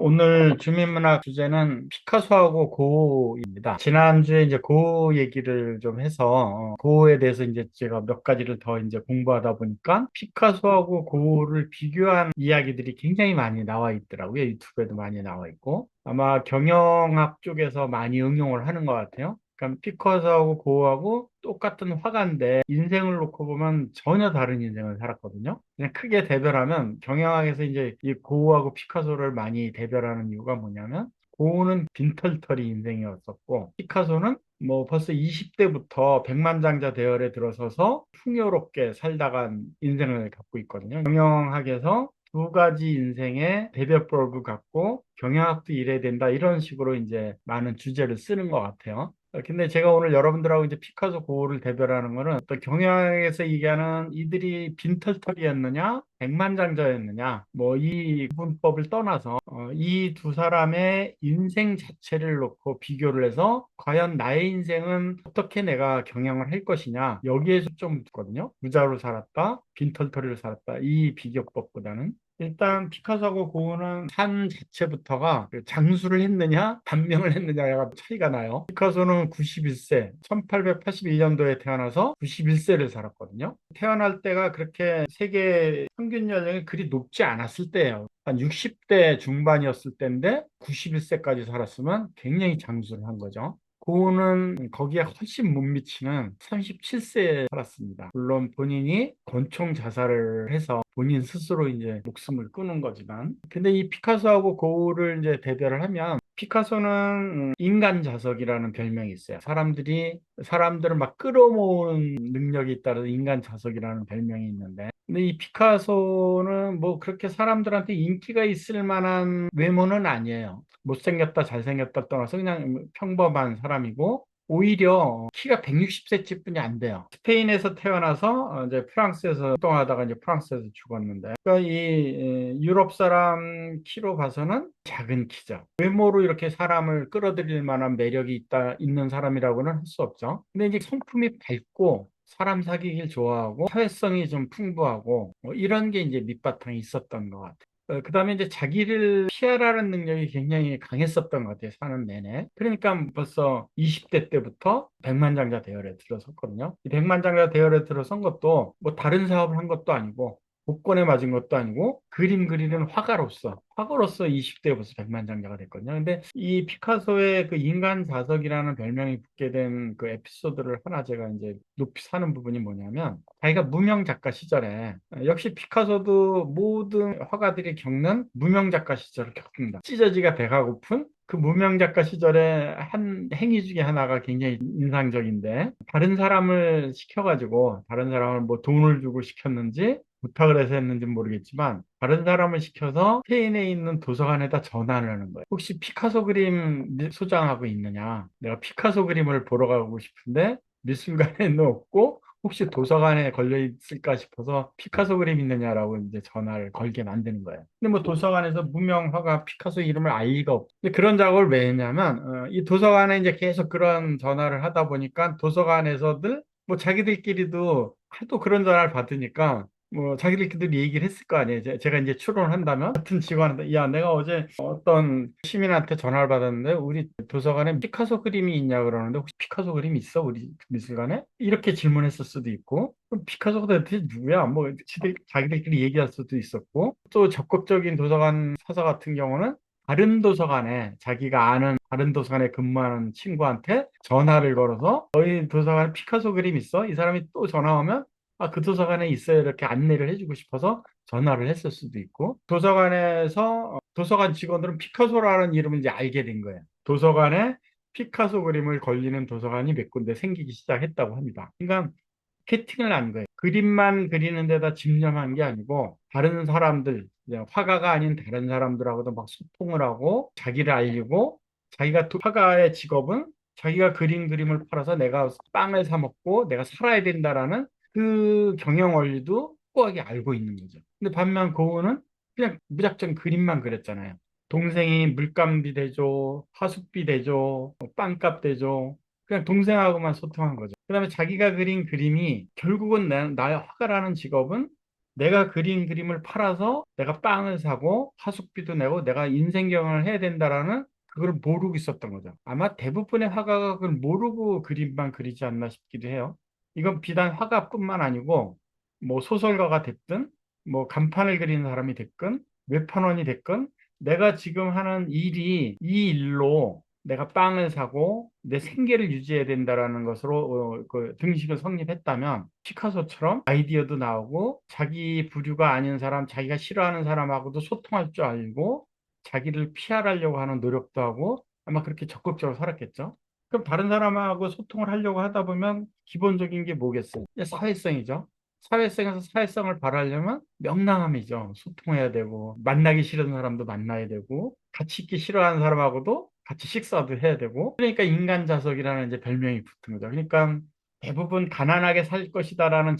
오늘 주민문학 주제는 피카소하고 고흐입니다. 지난주에 이제 고흐 얘기를 좀 해서 고흐에 대해서 이제 제가 몇 가지를 더 이제 공부하다 보니까 피카소하고 고흐를 비교한 이야기들이 굉장히 많이 나와 있더라고요. 유튜브에도 많이 나와 있고 아마 경영학 쪽에서 많이 응용을 하는 것 같아요. 그러니까 피카소하고 고흐하고 똑같은 화가인데 인생을 놓고 보면 전혀 다른 인생을 살았거든요. 그냥 크게 대별하면 경영학에서 이제 이 고흐하고 피카소를 많이 대별하는 이유가 뭐냐면 고흐는 빈털터리 인생이었었고 피카소는 뭐 벌써 20대부터 백만장자 대열에 들어서서 풍요롭게 살다간 인생을 갖고 있거든요. 경영학에서 두 가지 인생의 대별법을 갖고 경영학도 이래야 된다 이런 식으로 이제 많은 주제를 쓰는 것 같아요. 근데 제가 오늘 여러분들하고 이제 피카소 고흐를 대별하는 거는 어떤 경영에서 얘기하는 이들이 빈털터리였느냐, 백만장자였느냐, 뭐 이 구분법을 떠나서 이 두 사람의 인생 자체를 놓고 비교를 해서 과연 나의 인생은 어떻게 내가 경영을 할 것이냐 여기에서 좀 묻거든요. 부자로 살았다, 빈털터리로 살았다 이 비교법보다는. 일단 피카소하고 고흐는 산 자체부터가 그 장수를 했느냐 단명을 했느냐가 차이가 나요. 피카소는 91세 1881년도에 태어나서 91세를 살았거든요. 태어날 때가 그렇게 세계 평균 연령이 그리 높지 않았을 때예요. 한 60대 중반이었을 때인데 91세까지 살았으면 굉장히 장수를 한 거죠. 고흐는 거기에 훨씬 못 미치는 37세에 살았습니다. 물론 본인이 권총 자살을 해서 본인 스스로 이제 목숨을 끊은 거지만. 근데 이 피카소하고 고흐를 이제 대별을 하면 피카소는 인간 자석이라는 별명이 있어요. 사람들을 막 끌어모으는 능력이 있다는 인간 자석이라는 별명이 있는데 근데 이 피카소는 뭐 그렇게 사람들한테 인기가 있을 만한 외모는 아니에요. 못생겼다 잘생겼다 떠나서 그냥 평범한 사람이고 오히려 키가 160cm뿐이 안 돼요. 스페인에서 태어나서 이제 프랑스에서 활동하다가 이제 프랑스에서 죽었는데, 그러니까 이 유럽 사람 키로 봐서는 작은 키죠. 외모로 이렇게 사람을 끌어들일 만한 매력이 있는 사람이라고는 할 수 없죠. 근데 이제 성품이 밝고 사람 사귀길 좋아하고 사회성이 좀 풍부하고 뭐 이런 게 이제 밑바탕이 있었던 것 같아요. 그다음에 이제 자기를 피하라는 능력이 굉장히 강했었던 것 같아요. 사는 내내. 그러니까 벌써 20대 때부터 백만장자 대열에 들어섰거든요. 이 백만장자 대열에 들어선 것도 뭐 다른 사업을 한 것도 아니고 복권에 맞은 것도 아니고 그림 그리는 화가로서 20대에 벌써 백만장자가 됐거든요. 근데 이 피카소의 그 인간 자석이라는 별명이 붙게 된 그 에피소드를 하나 제가 이제 높이 사는 부분이 뭐냐면 자기가 무명 작가 시절에 역시 피카소도 모든 화가들이 겪는 무명 작가 시절을 겪습니다. 찢어지가 배가 고픈 그 무명 작가 시절에 한 행위 중에 하나가 굉장히 인상적인데 다른 사람을 뭐 돈을 주고 시켰는지 부탁을 해서 했는지 모르겠지만 다른 사람을 시켜서 스페인에 있는 도서관에다 전화를 하는 거예요. 혹시 피카소 그림 소장하고 있느냐? 내가 피카소 그림을 보러 가고 싶은데 미술관에는 없고 혹시 도서관에 걸려 있을까 싶어서 피카소 그림 있느냐라고 이제 전화를 걸게 만드는 거예요. 근데 뭐 도서관에서 무명 화가 피카소 이름을 알 리가 없고. 근데 그런 작업을 왜 했냐면 이 도서관에 이제 계속 그런 전화를 하다 보니까 도서관에서들 뭐 자기들끼리도 하도 그런 전화를 받으니까 뭐 자기들끼리 얘기를 했을 거 아니에요. 제가 이제 출연을 한다면 같은 직원한테 야 내가 어제 어떤 시민한테 전화를 받았는데 우리 도서관에 피카소 그림이 있냐 그러는데 혹시 피카소 그림이 있어 우리 미술관에? 이렇게 질문했을 수도 있고 그럼 피카소가 대체 누구야? 뭐 자기들끼리 얘기할 수도 있었고 또 적극적인 도서관 사서 같은 경우는 다른 도서관에 자기가 아는 다른 도서관에 근무하는 친구한테 전화를 걸어서 너희 도서관에 피카소 그림 있어? 이 사람이 또 전화 오면 그 도서관에 있어요. 이렇게 안내를 해주고 싶어서 전화를 했을 수도 있고, 도서관에서, 도서관 직원들은 피카소라는 이름을 이제 알게 된 거예요. 도서관에 피카소 그림을 걸리는 도서관이 몇 군데 생기기 시작했다고 합니다. 그러니까 캐팅을 한 거예요. 그림만 그리는 데다 집념한 게 아니고, 다른 사람들, 이제 화가가 아닌 다른 사람들하고도 막 소통을 하고, 자기를 알리고, 화가의 직업은 자기가 그린 그림을 팔아서 내가 빵을 사 먹고 내가 살아야 된다라는 그 경영 원리도 꼼꼼하게 알고 있는 거죠. 근데 반면 고흐는 그냥 무작정 그림만 그렸잖아요. 동생이 물감비 대줘, 화숙비 대줘, 뭐 빵값 대줘. 그냥 동생하고만 소통한 거죠. 그다음에 자기가 그린 그림이 결국은 나의 화가라는 직업은 내가 그린 그림을 팔아서 내가 빵을 사고 하숙비도 내고 내가 인생경영을 해야 된다라는 그걸 모르고 있었던 거죠. 아마 대부분의 화가가 그걸 모르고 그림만 그리지 않나 싶기도 해요. 이건 비단 화가뿐만 아니고 뭐 소설가가 됐든 뭐 간판을 그리는 사람이 됐건 외판원이 됐건 내가 지금 하는 일이 이 일로 내가 빵을 사고 내 생계를 유지해야 된다라는 것으로 그 등식을 성립했다면 피카소처럼 아이디어도 나오고 자기 부류가 아닌 사람, 자기가 싫어하는 사람하고도 소통할 줄 알고 자기를 피할하려고 하는 노력도 하고 아마 그렇게 적극적으로 살았겠죠. 그럼 다른 사람하고 소통을 하려고 하다 보면 기본적인 게 뭐겠어요? 사회성이죠. 사회성에서 사회성을 발휘하려면 명랑함이죠. 소통해야 되고 만나기 싫은 사람도 만나야 되고 같이 있기 싫어하는 사람하고도 같이 식사도 해야 되고 그러니까 인간 자석이라는 이제 별명이 붙은 거죠. 그러니까 대부분 가난하게 살 것이다라는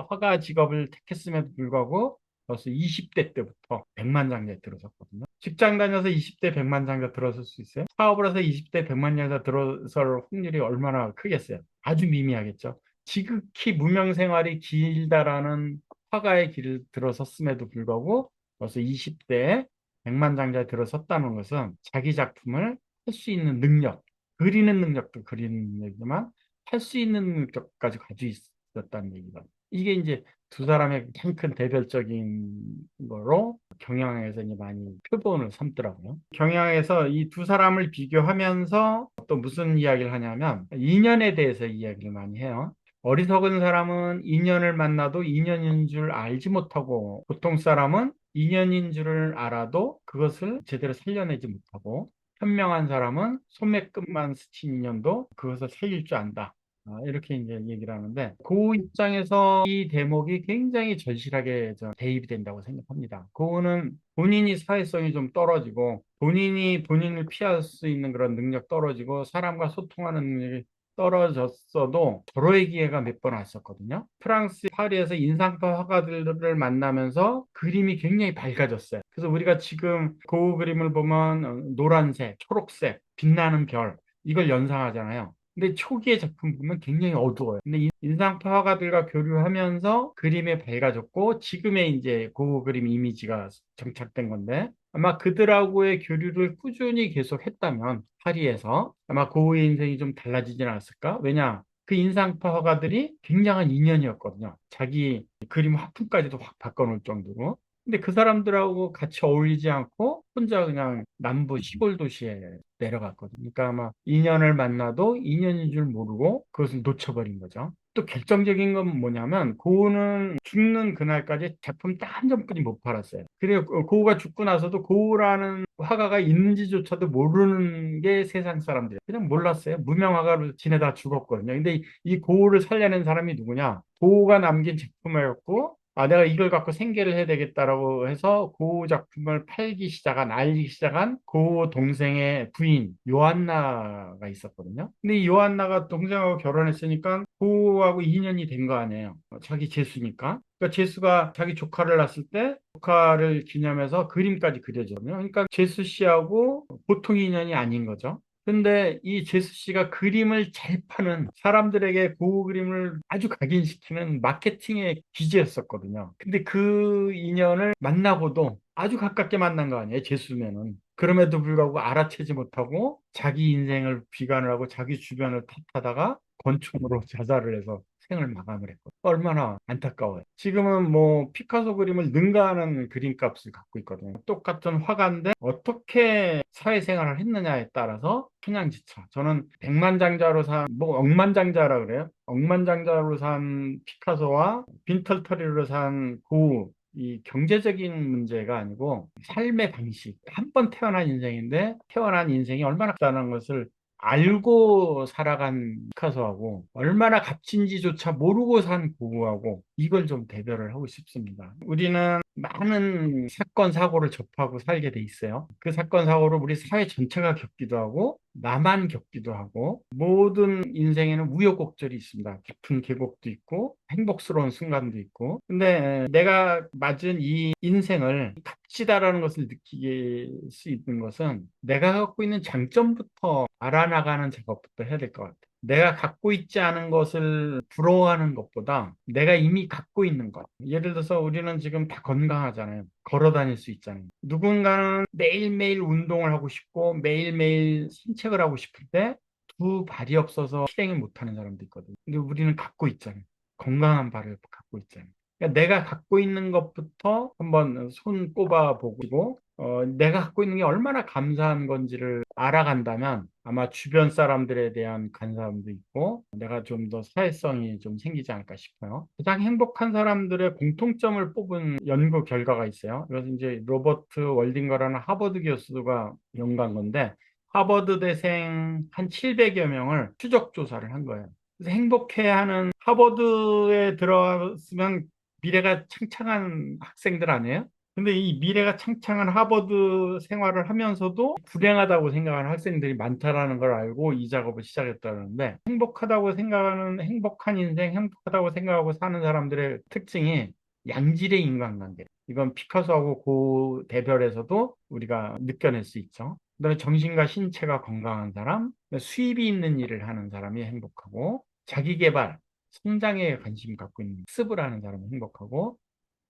화가 직업을 택했음에도 불구하고 벌써 20대 때부터 백만장자에 들어섰거든요. 직장 다녀서 20대 백만장자 들어설 수 있어요? 사업을 해서 20대 백만장자 들어설 확률이 얼마나 크겠어요? 아주 미미하겠죠. 지극히 무명 생활이 길다라는 화가의 길을 들어섰음에도 불구하고 벌써 20대에 백만장자에 들어섰다는 것은 자기 작품을 할 수 있는 능력, 그리는 능력도 그리는 능력이지만 할 수 있는 능력까지 가지고 있었다는 얘기가. 이게 이제 두 사람의 가장 큰 대별적인 거로 경향에서 이제 많이 표본을 삼더라고요. 경향에서 이 두 사람을 비교하면서 또 무슨 이야기를 하냐면 인연에 대해서 이야기를 많이 해요. 어리석은 사람은 인연을 만나도 인연인 줄 알지 못하고 보통 사람은 인연인 줄을 알아도 그것을 제대로 살려내지 못하고 현명한 사람은 소매끝만 스친 인연도 그것을 살릴 줄 안다. 이렇게 이제 얘기를 하는데 그 입장에서 이 대목이 굉장히 절실하게 대입이 된다고 생각합니다. 그거는 본인이 사회성이 좀 떨어지고 본인이 본인을 피할 수 있는 그런 능력 떨어지고 사람과 소통하는 능력이 떨어졌어도 절호의 기회가 몇 번 왔었거든요. 프랑스 파리에서 인상파 화가들을 만나면서 그림이 굉장히 밝아졌어요. 그래서 우리가 지금 그 그림을 보면 노란색, 초록색, 빛나는 별 이걸 연상하잖아요. 근데 초기의 작품 보면 굉장히 어두워요. 근데 인상파 화가들과 교류하면서 그림이 밝아졌고 지금의 이제 그 그림 이미지가 정착된 건데 아마 그들하고의 교류를 꾸준히 계속했다면 파리에서 아마 고우의 인생이 좀 달라지진 않았을까? 왜냐? 그 인상파 화가들이 굉장한 인연이었거든요. 자기 그림 화풍까지도 확 바꿔놓을 정도로. 근데 그 사람들하고 같이 어울리지 않고 혼자 그냥 남부 시골 도시에 내려갔거든요. 그러니까 아마 인연을 만나도 인연인 줄 모르고 그것을 놓쳐버린 거죠. 또 결정적인 건 뭐냐면 고우는 죽는 그날까지 작품 딱 한 점뿐이 못 팔았어요. 그리고 고우가 죽고 나서도 고우라는 화가가 있는지조차도 모르는 게 세상 사람들이에요. 그냥 몰랐어요. 무명 화가로 지내다 죽었거든요. 근데 이 고우를 살려낸 사람이 누구냐? 고우가 남긴 작품이었고 내가 이걸 갖고 생계를 해야 되겠다라고 해서 그 작품을 알기 시작한 그 동생의 부인, 요한나가 있었거든요. 근데 이 요한나가 동생하고 결혼했으니까 그하고 인연이 된 거 아니에요. 자기 재수니까. 그러니까 재수가 자기 조카를 낳았을 때 조카를 기념해서 그림까지 그려줘요. 그러니까 재수 씨하고 보통 인연이 아닌 거죠. 근데 이 제수 씨가 그림을 잘 파는 사람들에게 그 그림을 아주 각인시키는 마케팅의 귀재였었거든요. 근데 그 인연을 만나고도 아주 가깝게 만난 거 아니에요, 제수면은. 그럼에도 불구하고 알아채지 못하고 자기 인생을 비관을 하고 자기 주변을 탓하다가 권총으로 자살을 해서 생을 마감을 했고 얼마나 안타까워요. 지금은 뭐 피카소 그림을 능가하는 그림값을 갖고 있거든요. 똑같은 화가인데 어떻게 사회생활을 했느냐에 따라서 천양지차. 저는 백만장자로 뭐 억만장자라 그래요. 억만장자로 산 피카소와 빈털터리로 산 고우. 이 경제적인 문제가 아니고 삶의 방식. 한 번 태어난 인생인데 태어난 인생이 얼마나 크다는 것을 알고 살아간 피카소하고 얼마나 값진지조차 모르고 산 고흐하고 이걸 좀 대별을 하고 싶습니다. 우리는 많은 사건, 사고를 접하고 살게 돼 있어요. 그 사건, 사고를 우리 사회 전체가 겪기도 하고 나만 겪기도 하고 모든 인생에는 우여곡절이 있습니다. 깊은 계곡도 있고 행복스러운 순간도 있고 근데 내가 맞은 이 인생을 값지다라는 것을 느끼게 수 있는 것은 내가 갖고 있는 장점부터 알아나가는 작업부터 해야 될 것 같아요. 내가 갖고 있지 않은 것을 부러워하는 것보다 내가 이미 갖고 있는 것. 예를 들어서 우리는 지금 다 건강하잖아요. 걸어 다닐 수 있잖아요. 누군가는 매일매일 운동을 하고 싶고 매일매일 산책을 하고 싶은데 두 발이 없어서 실행을 못하는 사람도 있거든요. 근데 우리는 갖고 있잖아요. 건강한 발을 갖고 있잖아요. 그러니까 내가 갖고 있는 것부터 한번 손 꼽아 보고 내가 갖고 있는 게 얼마나 감사한 건지를 알아간다면 아마 주변 사람들에 대한 감사함도 있고 내가 좀 더 사회성이 좀 생기지 않을까 싶어요. 가장 행복한 사람들의 공통점을 뽑은 연구 결과가 있어요. 이것은 이제 로버트 월딩거라는 하버드 교수가 연구한 건데 하버드 대생 한 700여 명을 추적 조사를 한 거예요. 그래서 행복해하는 하버드에 들어갔으면 미래가 창창한 학생들 아니에요? 근데 이 미래가 창창한 하버드 생활을 하면서도 불행하다고 생각하는 학생들이 많다라는 걸 알고 이 작업을 시작했다는데 행복하다고 생각하는 행복한 인생, 행복하다고 생각하고 사는 사람들의 특징이 양질의 인간관계. 이건 피카소하고 고 대별에서도 우리가 느껴낼 수 있죠. 그다음에 정신과 신체가 건강한 사람, 수입이 있는 일을 하는 사람이 행복하고 자기 개발, 성장에 관심 갖고 있는 습을 하는 사람은 행복하고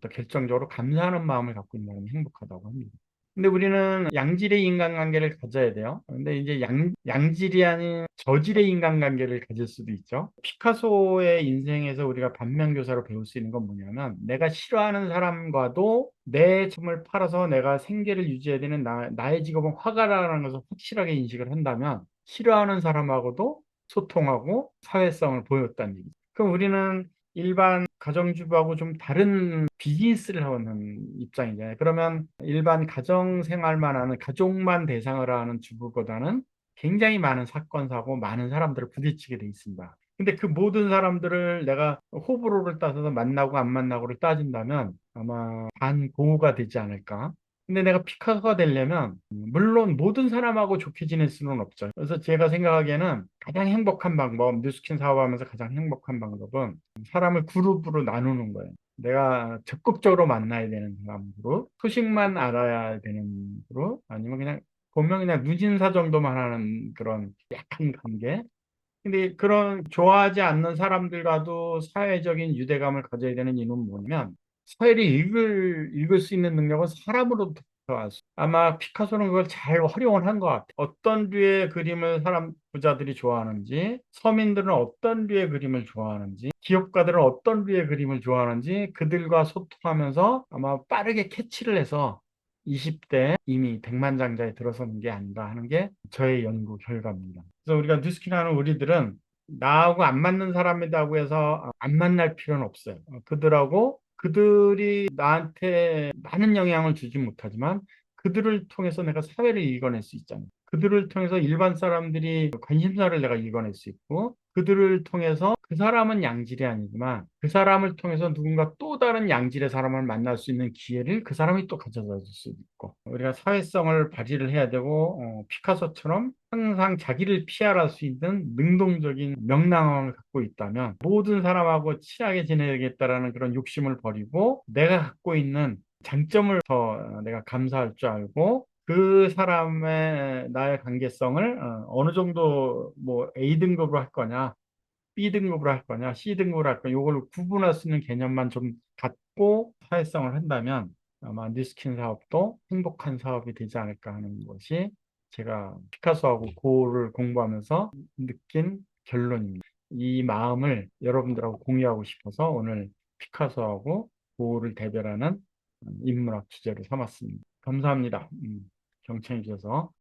또 결정적으로 감사하는 마음을 갖고 있는 사람이 행복하다고 합니다. 근데 우리는 양질의 인간관계를 가져야 돼요. 근데 이제 양질이 아닌 저질의 인간관계를 가질 수도 있죠. 피카소의 인생에서 우리가 반면교사로 배울 수 있는 건 뭐냐면 내가 싫어하는 사람과도 내 점을 팔아서 내가 생계를 유지해야 되는 나의 직업은 화가라는 것을 확실하게 인식을 한다면 싫어하는 사람하고도 소통하고 사회성을 보였다는 얘기죠. 그럼 우리는 일반 가정주부하고 좀 다른 비즈니스를 하는 입장이잖아요. 그러면 일반 가정생활만 하는 가족만 대상으로 하는 주부보다는 굉장히 많은 사건, 사고, 많은 사람들을 부딪히게 돼 있습니다. 근데 그 모든 사람들을 내가 호불호를 따져서 만나고 안 만나고를 따진다면 아마 반고우가 되지 않을까. 근데 내가 피카소가 되려면 물론 모든 사람하고 좋게 지낼 수는 없죠. 그래서 제가 생각하기에는 가장 행복한 방법, 뉴스킨 사업하면서 가장 행복한 방법은 사람을 그룹으로 나누는 거예요. 내가 적극적으로 만나야 되는 사람 그룹, 소식만 알아야 되는 그룹, 아니면 그냥 보면 그냥 누진사 정도만 하는 그런 약한 관계. 근데 그런 좋아하지 않는 사람들과도 사회적인 유대감을 가져야 되는 이유는 뭐냐면 사회를 읽을 수 있는 능력은 사람으로부터 왔어. 아마 피카소는 그걸 잘 활용을 한 것 같아. 어떤 류의 그림을 사람 부자들이 좋아하는지, 서민들은 어떤 류의 그림을 좋아하는지, 기업가들은 어떤 류의 그림을 좋아하는지 그들과 소통하면서 아마 빠르게 캐치를 해서 20대 이미 백만장자에 들어서는 게 아닌가 하는 게 저의 연구 결과입니다. 그래서 우리가 뉴스킨 하는 우리들은 나하고 안 맞는 사람이라고 해서 안 만날 필요는 없어요. 그들하고 그들이 나한테 많은 영향을 주지 못하지만 그들을 통해서 내가 사회를 읽어낼 수 있잖아요. 그들을 통해서 일반 사람들이 관심사를 내가 읽어낼 수 있고 그들을 통해서 그 사람은 양질이 아니지만 그 사람을 통해서 누군가 또 다른 양질의 사람을 만날 수 있는 기회를 그 사람이 또 가져다 줄 수도 있고 우리가 사회성을 발휘를 해야 되고 피카소처럼 항상 자기를 피할할 수 있는 능동적인 명랑함을 갖고 있다면 모든 사람하고 친하게 지내야겠다라는 그런 욕심을 버리고 내가 갖고 있는 장점을 더 내가 감사할 줄 알고 그 사람의 나의 관계성을 어느 정도 뭐 A등급으로 할 거냐 B등급으로 할 거냐, C등급으로 할 거냐, 이걸 구분할 수 있는 개념만 좀 갖고 사회성을 한다면 아마 뉴스킨 사업도 행복한 사업이 되지 않을까 하는 것이 제가 피카소하고 고를 공부하면서 느낀 결론입니다. 이 마음을 여러분들하고 공유하고 싶어서 오늘 피카소하고 고를 대별하는 인문학 주제로 삼았습니다. 감사합니다. 경청해 주셔서.